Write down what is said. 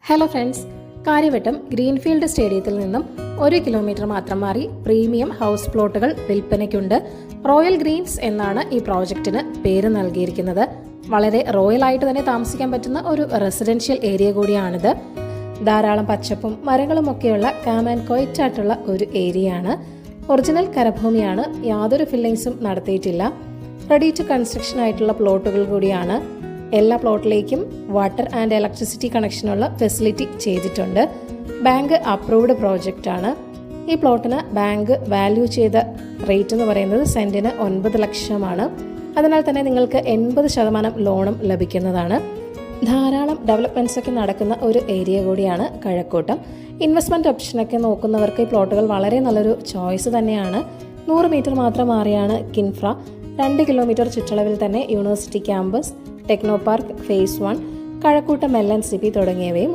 Hello friends, Karyavattom greenfield സ്റ്റേഡിയത്തിൽ നിന്നും 1 kilometre മാത്രം മാറി പ്രീമിയം ഹൗസ് പ്ലോട്ടുകൾ വിൽപ്പനയ്ക്കുണ്ട്. റോയൽ ഗ്രീൻസ് എന്നാണ് ഈ പ്രോജക്റ്റിന് പേര് നൽകിയിരിക്കുന്നത്. വളരെ റോയൽ ആയിട്ട് തന്നെ താമസിക്കാൻ പറ്റുന്ന ഒരു റെസിഡൻഷ്യൽ ഏരിയ കൂടിയാണിത്. ധാരാളം പച്ചപ്പും മരങ്ങളും ഒക്കെയുള്ള കാം ആൻഡ് ക്വയറ്റ് ആയിട്ടുള്ള ഒരു ഏരിയയാണ്. ഒറിജിനൽ കരഭൂമിയാണ്, യാതൊരു ഫില്ലിങ്സും നടത്തിയിട്ടില്ല. റെഡി ടു കൺസ്ട്രക്ഷൻ ആയിട്ടുള്ള പ്ലോട്ടുകൾ കൂടിയാണ്. എല്ലാ പ്ലോട്ടിലേക്കും വാട്ടർ ആൻഡ് ഇലക്ട്രിസിറ്റി കണക്ഷനുള്ള ഫെസിലിറ്റി ചെയ്തിട്ടുണ്ട്. ബാങ്ക് അപ്രൂവ്ഡ് പ്രോജക്റ്റ് ആണ്. ഈ പ്ലോട്ടിന് ബാങ്ക് വാല്യൂ ചെയ്ത റേറ്റ് എന്ന് പറയുന്നത് സെന്റിന് 9 ലക്ഷമാണ്. അതിനാൽ തന്നെ നിങ്ങൾക്ക് 80% ലോണും ലഭിക്കുന്നതാണ്. ധാരാളം ഡെവലപ്മെന്റ്സ് ഒക്കെ നടക്കുന്ന ഒരു ഏരിയ കൂടിയാണ് കഴക്കൂട്ടം. ഇൻവെസ്റ്റ്മെന്റ് ഓപ്ഷനൊക്കെ നോക്കുന്നവർക്ക് ഈ പ്ലോട്ടുകൾ വളരെ നല്ലൊരു ചോയ്സ് തന്നെയാണ്. 100 മീറ്റർ മാത്രം മാറിയാണ് കിൻഫ്ര. 2 കിലോമീറ്റർ ചുറ്റളവിൽ തന്നെ university campus, techno park, phase 1, Kazhakkoottam LNCP തുടങ്ങിയവയും ഉണ്ട്.